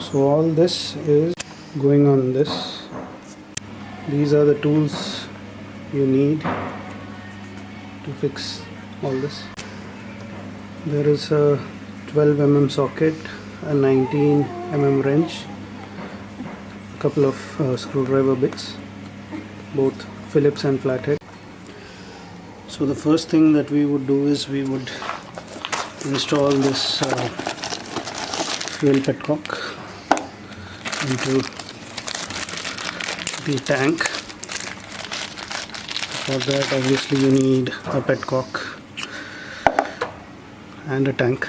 So all this is going on this. These are the tools you need to fix all this. There is a 12 mm socket, a 19 mm wrench, a couple of screwdriver bits, both Phillips and flathead. So the first thing that we would do is we would install this fuel petcock into the tank. For that, obviously you need a petcock and a tank.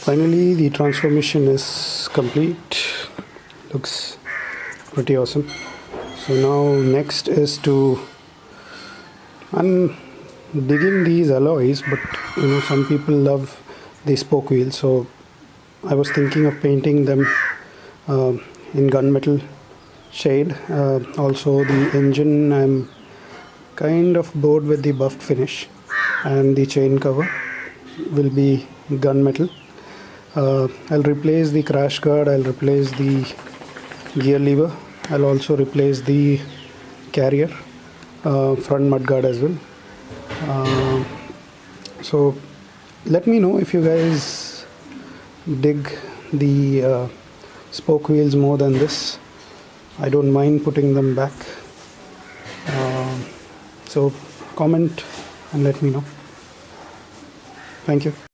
Finally, the transformation is complete. Looks pretty awesome. So now next is to, I'm digging these alloys, but some people love the spoke wheels, so I was thinking of painting them in gunmetal shade. Also the engine, I'm kind of bored with the buffed finish, and the chain cover will be gunmetal. I'll replace the crash guard, I'll replace the gear lever, I'll also replace the carrier, front mudguard as well. So let me know if you guys dig the spoke wheels more than this. I don't mind putting them back. So comment and let me know. Thank you.